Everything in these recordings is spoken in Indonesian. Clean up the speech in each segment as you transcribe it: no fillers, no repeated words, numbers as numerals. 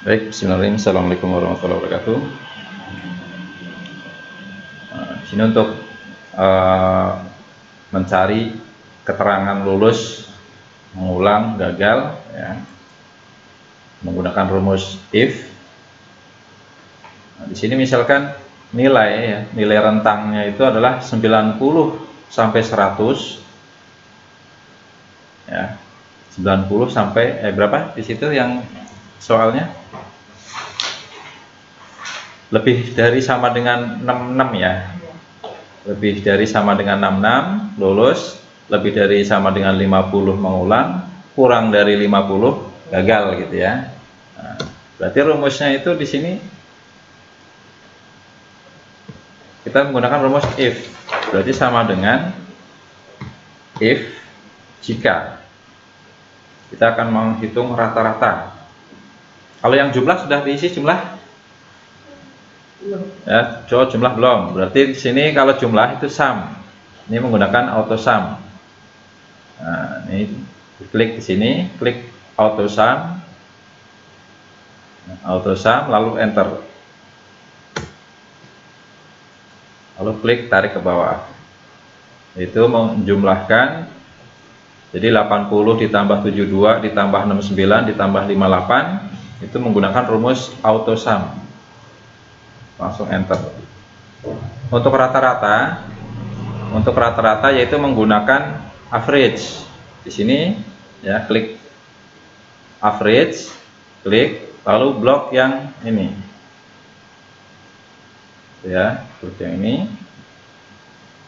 Baik, bismillahirrahmanirrahim. Assalamualaikum warahmatullahi wabarakatuh. Sini untuk mencari keterangan lulus, mengulang, gagal, ya, menggunakan rumus if. Di sini misalkan nilai, ya, nilai rentangnya itu adalah 90 sampai 100, ya, 90 sampai berapa di situ yang soalnya? Lebih dari sama dengan 66, ya. Lebih dari sama dengan 66 lulus, lebih dari sama dengan 50 mengulang, kurang dari 50 gagal gitu ya. Nah, berarti rumusnya itu di sini kita menggunakan rumus if. Berarti sama dengan if jika. Kita akan menghitung rata-rata. Kalau yang jumlah sudah diisi jumlah? Ya, jumlah belum. Berarti di sini kalau jumlah itu sum. Ini menggunakan auto sum. Nah, ini klik di sini, klik auto sum, lalu enter. Lalu klik tarik ke bawah. Itu menjumlahkan. Jadi 80 ditambah 72 ditambah 69 ditambah 58 itu menggunakan rumus auto sum. Langsung enter. Untuk rata-rata yaitu menggunakan average. Di sini ya, klik average, klik lalu blok yang ini. Ya, blok yang ini,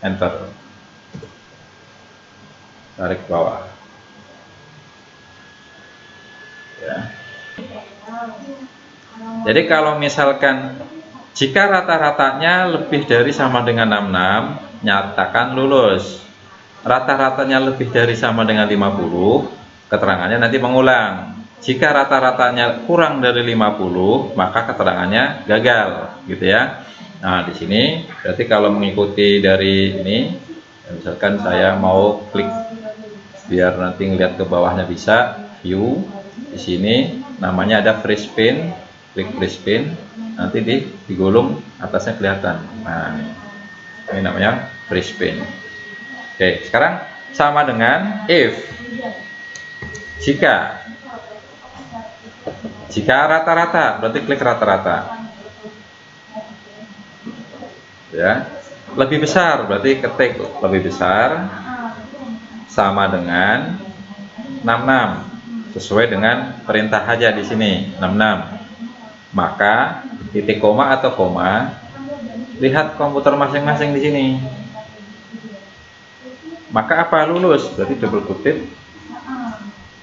enter. Tarik ke bawah. Ya. Jadi kalau misalkan jika rata-ratanya lebih dari sama dengan 66, nyatakan lulus. Rata-ratanya lebih dari sama dengan 50, keterangannya nanti mengulang. Jika rata-ratanya kurang dari 50, maka keterangannya gagal, gitu ya. Nah, di sini berarti kalau mengikuti dari ini, misalkan saya mau klik biar nanti ngeliat ke bawahnya bisa, view. Di sini namanya ada free spin, klik free spin, nanti digulung atasnya kelihatan. Nah, ini namanya free spin. Oke, sekarang sama dengan if. Jika rata-rata, berarti klik rata-rata. Ya, lebih besar berarti ketik lebih besar, sama dengan 66. Sesuai dengan perintah aja di sini 66. Maka titik koma atau koma, lihat komputer masing-masing di sini. Maka apa? Lulus. Berarti double kutip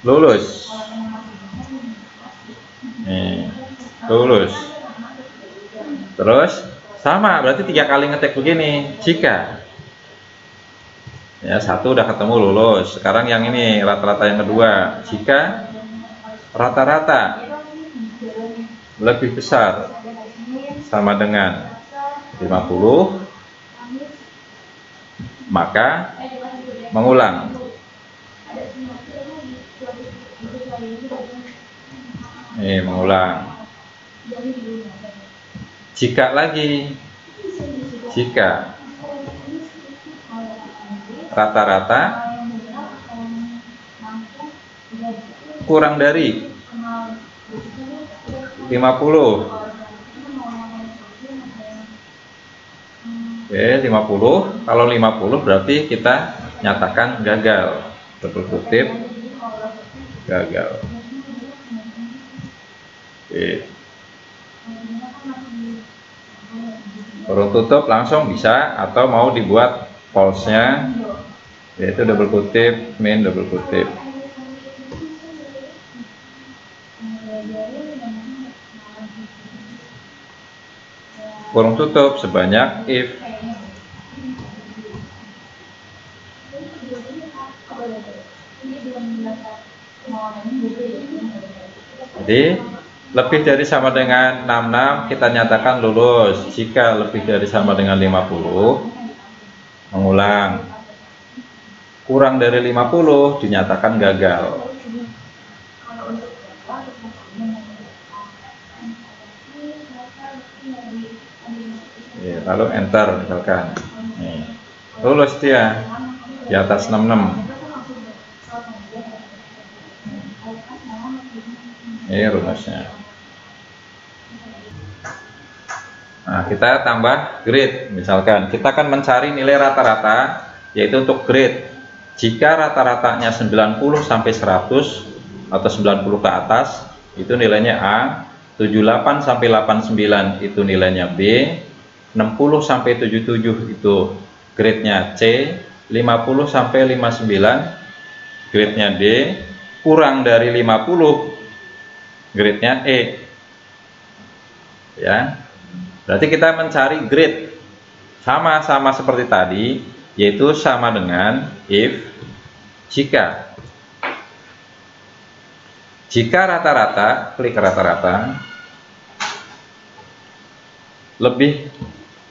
lulus. Nih, lulus. Terus sama, berarti 3 kali ngetik begini. Jika ya, 1 udah ketemu lulus. Sekarang yang ini rata-rata yang kedua. Jika rata-rata lebih besar sama dengan 50, maka mengulang. Nih, mengulang. Jika rata-rata kurang dari 50. Oke, 50. Kalau 50 berarti kita nyatakan gagal. Double kutip gagal. Oke. Kurung tutup langsung bisa, atau mau dibuat false-nya, yaitu double kutip min double kutip. Kurung tutup sebanyak if. Jadi lebih dari sama dengan 66 kita nyatakan lulus. Jika lebih dari sama dengan 50, mengulang. Kurang dari 50 dinyatakan gagal. Ya, lalu enter misalkan. Nih, lulus dia di atas 66. Ini rumusnya. Nah, kita tambah grade. Misalkan kita akan mencari nilai rata-rata, yaitu untuk grade. Jika rata-ratanya 90 sampai 100 atau 90 ke atas, itu nilainya A. 78 sampai 89 itu nilainya B. 60 sampai 77 itu grade-nya C. 50 sampai 59 grade-nya D. Kurang dari 50 grade-nya E. Ya. Berarti kita mencari grade sama-sama seperti tadi, yaitu sama dengan if jika rata-rata, klik rata-rata, lebih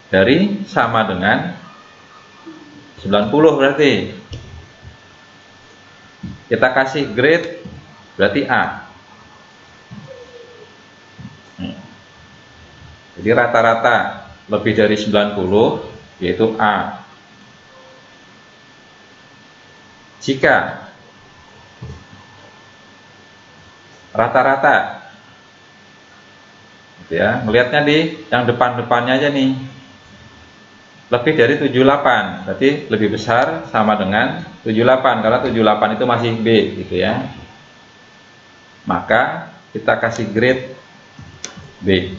dari sama dengan 90 berarti kita kasih grade berarti A. Jadi rata-rata lebih dari 90 yaitu A. Jika rata-rata, ya, melihatnya di yang depan-depannya aja nih, lebih dari 78 berarti lebih besar sama dengan 78 karena 78 itu masih B gitu ya. Maka kita kasih grade B.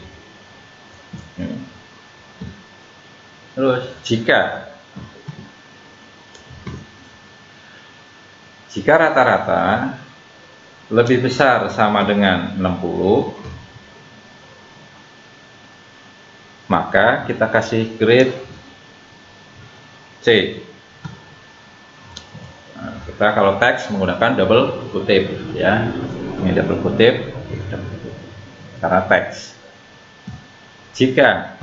Terus jika rata-rata lebih besar sama dengan 60, maka kita kasih grade C. Nah, kita kalau teks menggunakan double kutip ya. Ini double kutip karena teks. Jika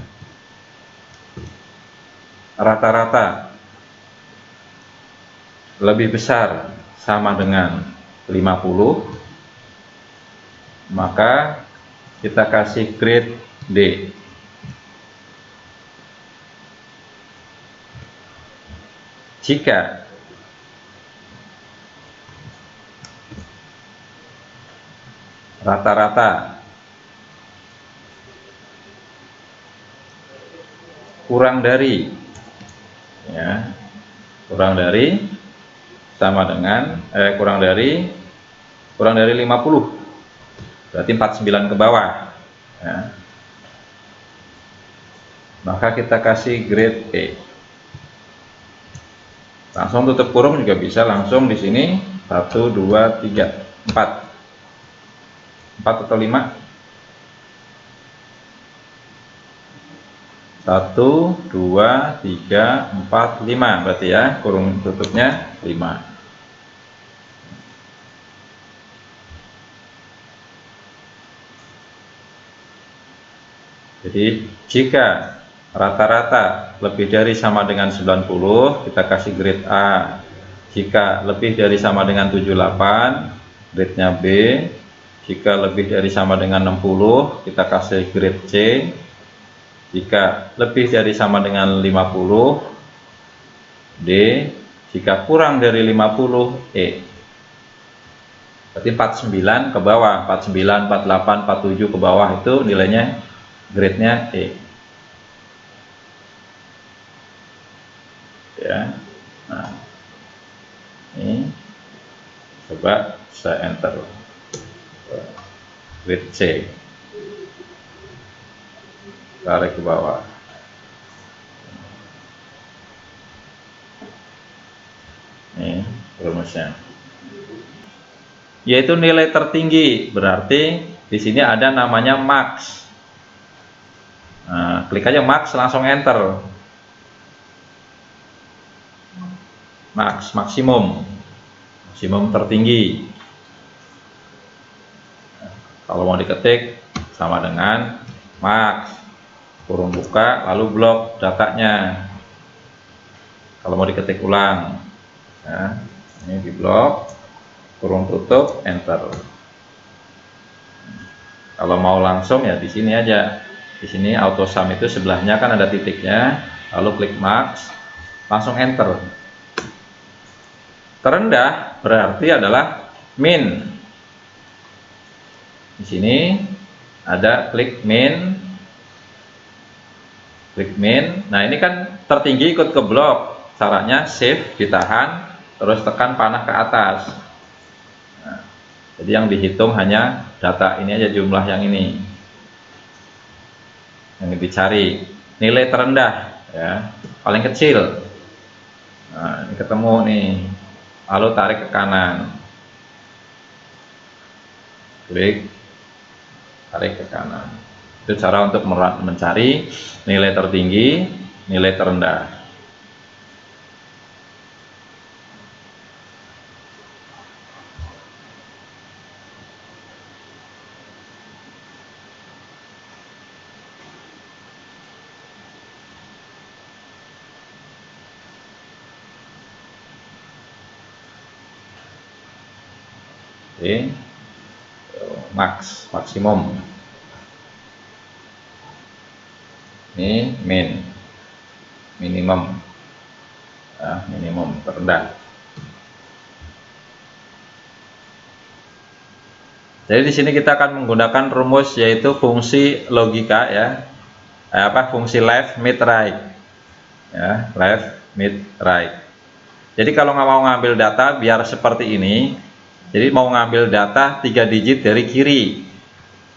rata-rata lebih besar sama dengan 50, maka kita kasih grade D. Jika rata-rata kurang dari sama dengan kurang dari 50 berarti 49 ke bawah ya. Maka kita kasih grade E. Langsung tutup kurung juga bisa, langsung di sini 1 2 3 4 atau 5. 1 2 3 4 5 berarti ya, kurung tutupnya 5. Jadi jika rata-rata lebih dari sama dengan 90, kita kasih grade A. Jika lebih dari sama dengan 78, grade-nya B. Jika lebih dari sama dengan 60, kita kasih grade C. Jika lebih dari sama dengan 50, D. Jika kurang dari 50, E. Berarti 49 ke bawah, 49, 48, 47 ke bawah itu nilainya grade-nya E. Ya. Nah, ini coba saya enter grade C, tarik ke bawah. Ini rumusnya, yaitu nilai tertinggi, berarti di sini ada namanya max. Nah, klik aja max, langsung enter. Max, maksimum tertinggi. Kalau mau diketik sama dengan max, kurung buka lalu blok datanya. Kalau mau diketik ulang ya, ini di blok, kurung tutup, enter. Kalau mau langsung ya di sini aja. Di sini auto sum itu sebelahnya kan ada titiknya, lalu klik max, langsung enter. Terendah berarti adalah min. Di sini ada klik min. Klik min. Nah, ini kan tertinggi ikut ke blok. Caranya shift ditahan, terus tekan panah ke atas. Nah, jadi yang dihitung hanya data ini aja, jumlah yang ini. Yang dicari nilai terendah ya, paling kecil. Nah, ini ketemu nih. Lalu tarik ke kanan. Klik, tarik ke kanan. Itu cara untuk mencari nilai tertinggi, nilai terendah. Oke, maksimum. Ini min, minimum, ya, minimum terendah. Jadi di sini kita akan menggunakan rumus yaitu fungsi logika ya, fungsi left, mid, right, ya, left, mid, right. Jadi kalau nggak mau ngambil data biar seperti ini, jadi mau ngambil data 3 digit dari kiri,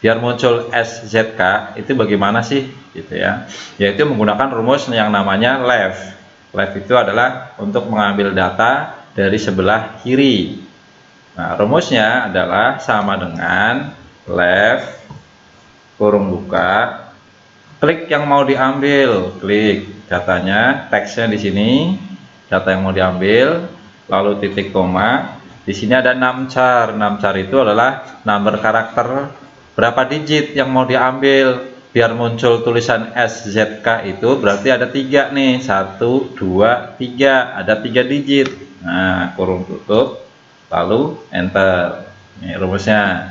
biar muncul SZK, itu bagaimana sih gitu ya, yaitu menggunakan rumus yang namanya left. Left itu adalah untuk mengambil data dari sebelah kiri. Nah, rumusnya adalah sama dengan left kurung buka, klik yang mau diambil, klik datanya, teksnya di sini, data yang mau diambil, lalu titik koma. Di sini ada numchar. Numchar itu adalah number karakter berapa digit yang mau diambil. Biar muncul tulisan SZK itu berarti ada 3 nih, 1, 2, 3, ada 3 digit. Nah, kurung tutup, lalu enter. Ini rumusnya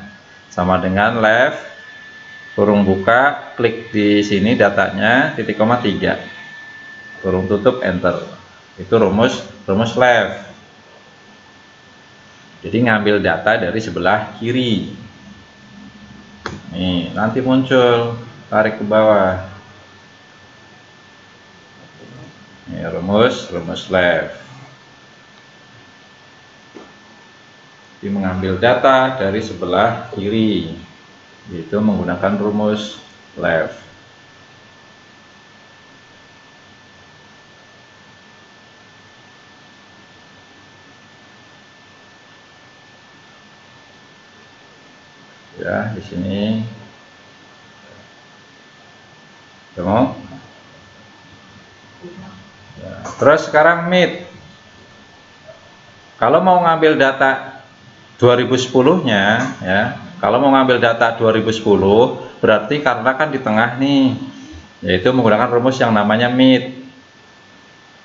sama dengan left kurung buka, klik di sini datanya, titik koma 3, kurung tutup, enter. Itu rumus left. Jadi ngambil data dari sebelah kiri. Nih, nanti muncul, tarik ke bawah. Ini rumus left. Jadi mengambil data dari sebelah kiri, yaitu menggunakan rumus left. Ya, di sini ketemu. Ya, terus sekarang mid. Kalau mau ngambil data 2010-nya ya, kalau mau ngambil data 2010 berarti karena kan di tengah nih, yaitu menggunakan rumus yang namanya mid.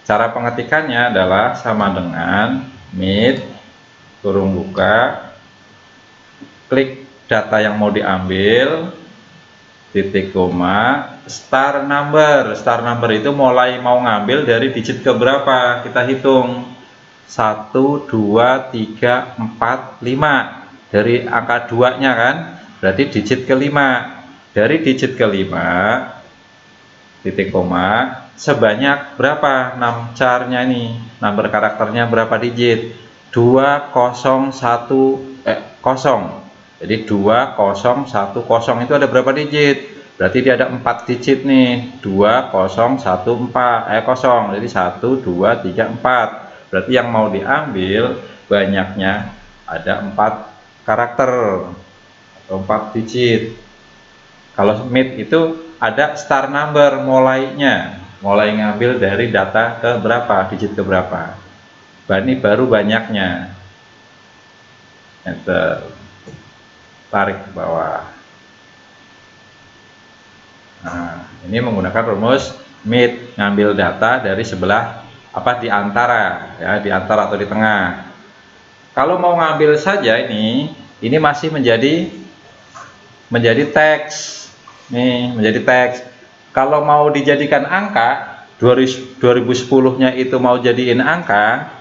Cara pengetikannya adalah sama dengan mid kurung buka, klik data yang mau diambil, titik koma, star number. Star number itu mulai mau ngambil dari digit ke berapa, kita hitung 1, 2, 3, 4, 5 dari angka 2 nya kan, berarti digit kelima. Dari digit kelima, titik koma, sebanyak berapa numchar-nya ini, number karakternya berapa digit, 201 0. Jadi 2010 itu ada berapa digit? Berarti dia ada 4 digit nih, 2014 0. Jadi 1, 2, 3, 4. Berarti yang mau diambil banyaknya ada 4 karakter atau 4 digit. Kalau mid itu ada star number, mulai ngambil dari data ke berapa, digit ke berapa. Ini baru banyaknya. Enter, tarik ke bawah. Nah, ini menggunakan rumus mid, ngambil data dari sebelah di antara ya, di antara atau di tengah. Kalau mau ngambil saja ini masih menjadi menjadi teks. Nih, menjadi teks. Kalau mau dijadikan angka, 2010-nya itu mau jadiin angka,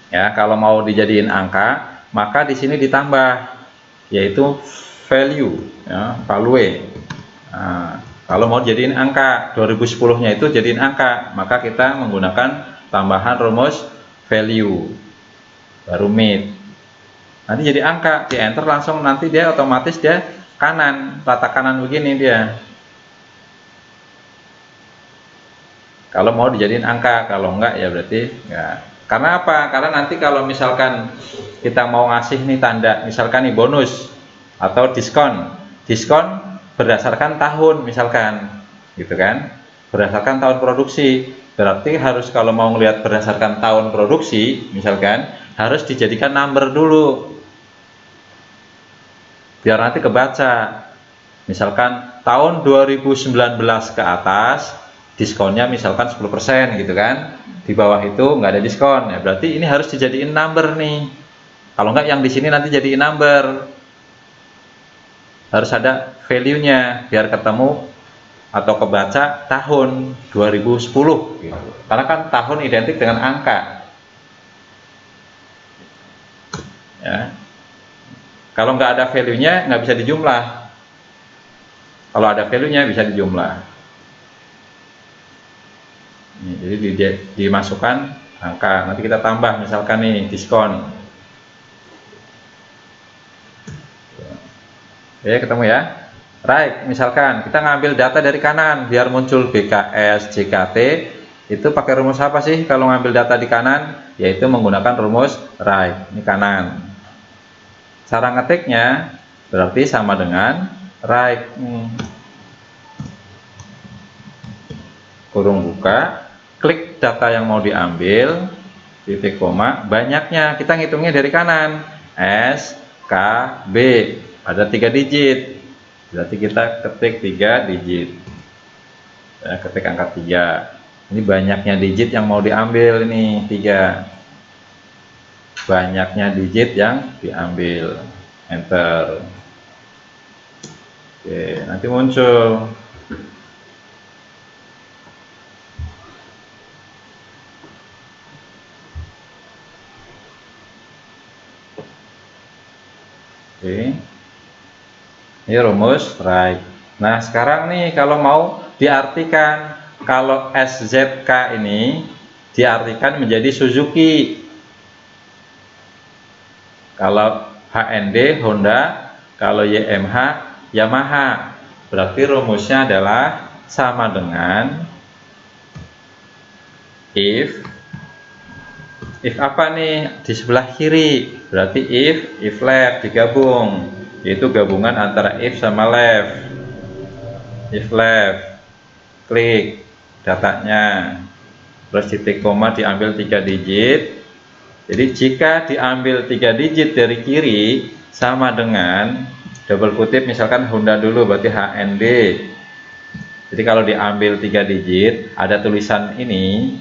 ya, kalau mau dijadiin angka, maka di sini ditambah, yaitu value, ya, value. Nah, kalau mau jadiin angka, 2010-nya itu jadiin angka, maka kita menggunakan tambahan rumus value, baru mid. Nanti jadi angka, di enter langsung, nanti dia otomatis dia kanan, rata kanan begini dia. Kalau mau dijadiin angka, kalau enggak ya berarti enggak. Karena apa? Karena nanti kalau misalkan kita mau ngasih nih tanda, misalkan nih bonus atau diskon, diskon berdasarkan tahun misalkan, gitu kan? Berdasarkan tahun produksi. Berarti harus kalau mau ngelihat berdasarkan tahun produksi, misalkan harus dijadikan number dulu, biar nanti kebaca. Misalkan tahun 2019 ke atas, diskonnya misalkan 10% gitu kan, di bawah itu nggak ada diskon, ya berarti ini harus dijadiin number nih. Kalau nggak yang di sini nanti jadiin number, harus ada value-nya biar ketemu atau kebaca tahun 2010 gitu. Karena kan tahun identik dengan angka, ya. Kalau nggak ada value-nya nggak bisa dijumlah, kalau ada value-nya bisa dijumlah. Jadi dimasukkan angka, nanti kita tambah misalkan nih diskon. Oke, ketemu ya. Right, misalkan kita ngambil data dari kanan biar muncul BKS JKT, itu pakai rumus apa sih kalau ngambil data di kanan? Yaitu menggunakan rumus right, ini kanan. Cara ngetiknya berarti sama dengan right, kurung buka, klik data yang mau diambil, titik koma, banyaknya kita ngitungnya dari kanan, S, K, B, ada 3 digit, berarti kita ketik 3 digit, ya, ketik angka 3, ini banyaknya digit yang mau diambil, ini 3, banyaknya digit yang diambil, enter. Oke, nanti muncul oke. Ini rumus right. Nah, sekarang nih kalau mau diartikan, kalau SZK ini diartikan menjadi Suzuki, kalau HND Honda, kalau YMH Yamaha. Berarti rumusnya adalah sama dengan if apa nih di sebelah kiri, berarti if left digabung, yaitu gabungan antara if sama left. If left, klik datanya, terus titik koma diambil 3 digit. Jadi jika diambil 3 digit dari kiri sama dengan double kutip, misalkan Honda dulu, berarti HND. Jadi kalau diambil 3 digit ada tulisan ini,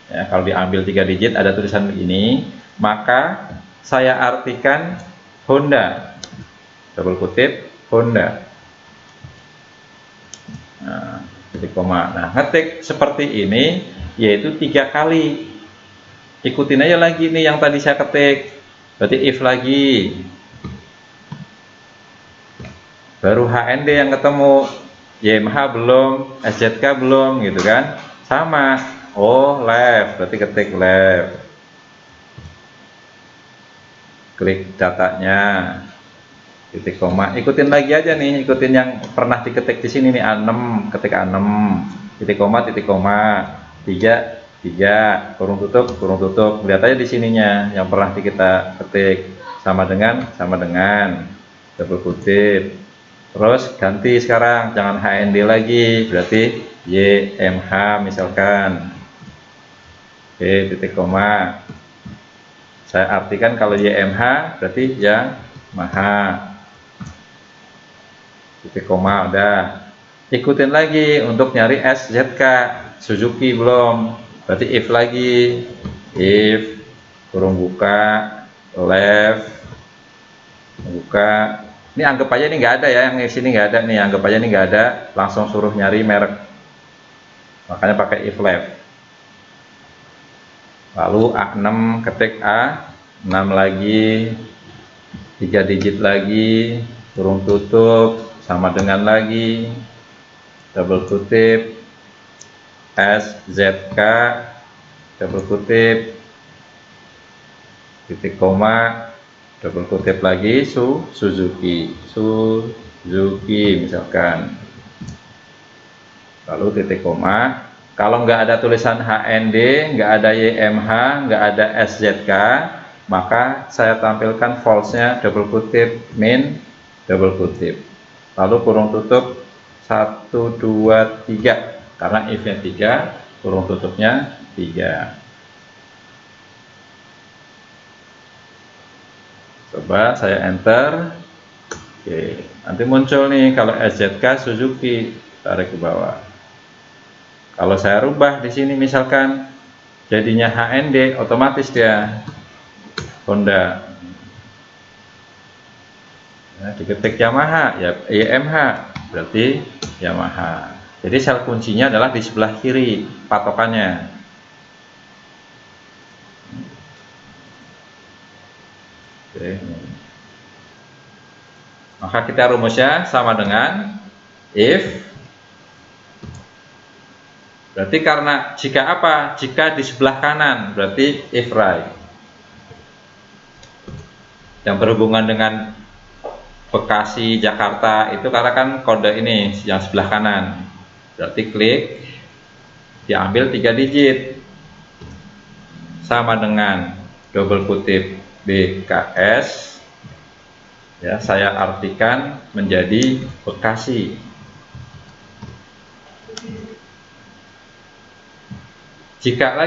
ya, kalau diambil 3 digit ada tulisan ini, maka saya artikan Honda, double kutip Honda. Nah, titik koma. Nah, ngetik seperti ini yaitu 3 kali. Ikutin aja lagi nih yang tadi saya ketik. Berarti if lagi, baru HND yang ketemu, YMH belum, SZK belum, gitu kan? Sama. Oh, left, berarti ketik left. Klik datanya, titik koma. Ikutin lagi aja nih, ikutin yang pernah diketik di sini nih, A6, ketik A6, titik koma, 3 kurung tutup. Lihat aja di sininya yang pernah kita ketik, sama dengan double kutip. Terus ganti sekarang, jangan HND lagi, berarti YMH misalkan. Oke, titik koma. Saya artikan kalau YMH berarti Yamaha. Titik koma, udah. Ikutin lagi untuk nyari SZK, Suzuki belum, berarti if lagi, if kurung buka left, buka Ini anggap aja ini nggak ada ya, yang di sini nggak ada nih, anggap aja ini nggak ada, langsung suruh nyari merek. Makanya pakai if left. Lalu A6, ketik A6 lagi, 3 digit lagi, kurung tutup, sama dengan lagi, double kutip, SZK, double kutip, titik koma, double kutip lagi, Suzuki misalkan. Lalu titik koma. Kalau nggak ada tulisan HND, nggak ada YMH, nggak ada SZK, maka saya tampilkan false-nya double kutip min double kutip. Lalu kurung tutup 1, 2, 3. Karena if-nya 3, kurung tutupnya 3. Coba saya enter. Oke, nanti muncul nih kalau SZK Suzuki, tarik ke bawah. Kalau saya rubah di sini misalkan jadinya HND, otomatis dia Honda. Nah, diketik Yamaha, ya YMH, berarti Yamaha. Jadi sel kuncinya adalah di sebelah kiri patokannya. Oke. Maka kita rumusnya sama dengan if. Berarti karena jika apa? Jika di sebelah kanan, berarti if right. Yang berhubungan dengan Bekasi, Jakarta itu karena kan kode ini yang sebelah kanan. Berarti klik, diambil 3 digit. Sama dengan double kutip BKS. Ya, saya artikan menjadi Bekasi. Jika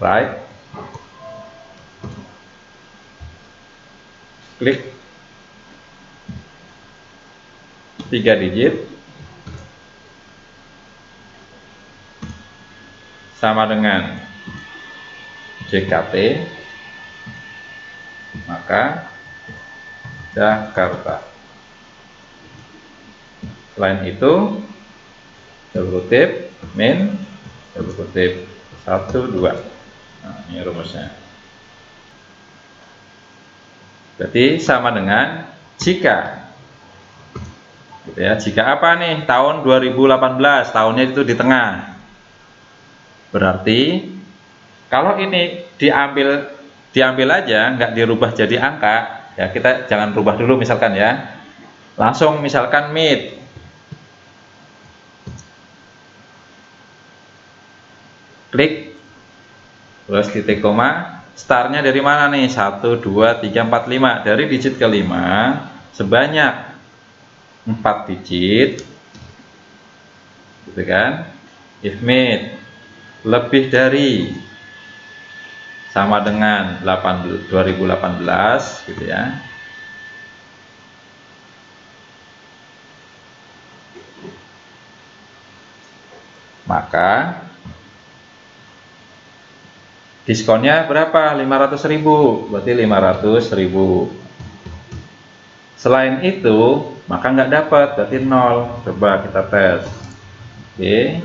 right, klik 3 digit sama dengan JKT, maka Jakarta. Selain itu double kutip min double kutip 1, 2. Nah, ini rumusnya. Berarti sama dengan jika, gitu ya. Jika apa nih? Tahun 2018, tahunnya itu di tengah. Berarti kalau ini diambil aja, nggak dirubah jadi angka, ya kita jangan rubah dulu misalkan ya. Langsung misalkan mid. Klik, terus titik koma, startnya dari mana nih? 1, 2, 3, 4, 5. Dari digit kelima sebanyak 4 digit, gitu kan? If mid lebih dari sama dengan 2018, gitu ya. Maka diskonnya berapa? 500.000, berarti 500.000. Selain itu, maka nggak dapat, berarti 0. Coba kita tes. Oke.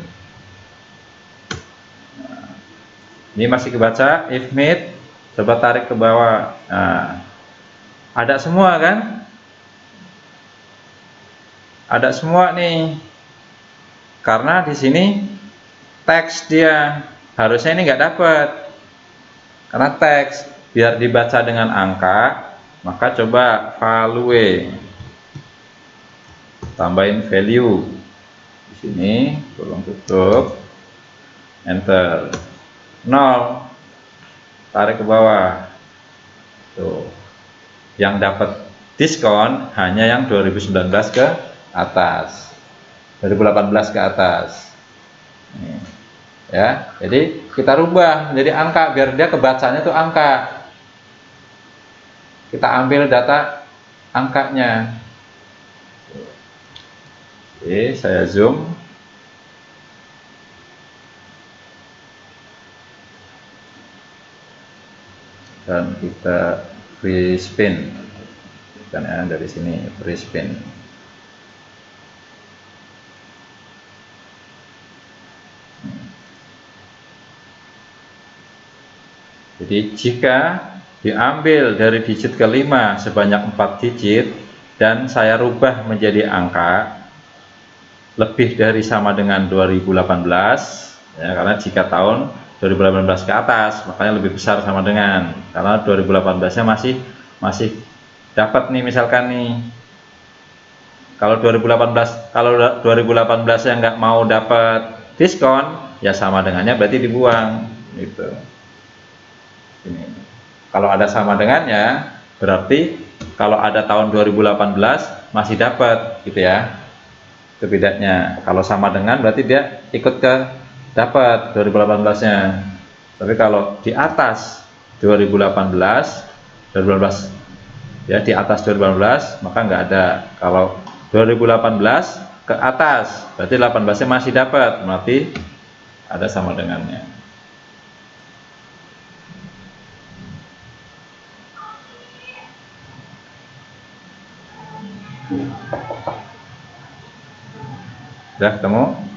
Nah, ini masih kebaca, if mid, coba tarik ke bawah. Nah, ada semua kan? Ada semua nih. Karena di sini teks dia, harusnya ini nggak dapat. Karena teks, biar dibaca dengan angka, maka coba value, tambahin value di sini, kurung tutup, enter, 0, tarik ke bawah. Tuh, yang dapat diskon hanya yang 2019 ke atas, 2018 ke atas. Nih. Ya, jadi kita rubah jadi angka biar dia kebacanya tuh angka. Kita ambil data angkanya. Oke, saya zoom. dan kita free spin kan ya, dari sini free spin. Jadi jika diambil dari digit kelima sebanyak 4 digit dan saya rubah menjadi angka lebih dari sama dengan 2018 ya, karena jika tahun 2018 ke atas makanya lebih besar sama dengan, karena 2018 nya masih dapat nih, misalkan nih kalau 2018 yang nggak mau dapat diskon ya sama dengannya berarti dibuang gitu. Ini kalau ada sama dengannya berarti kalau ada tahun 2018 masih dapat gitu ya, itu bedanya. Kalau sama dengan berarti dia ikut ke dapat 2018 nya, tapi kalau di atas 2018 ya, di atas 2018 maka nggak ada. Kalau 2018 ke atas berarti 18 nya masih dapat, berarti ada sama dengannya. Sudah ketemu?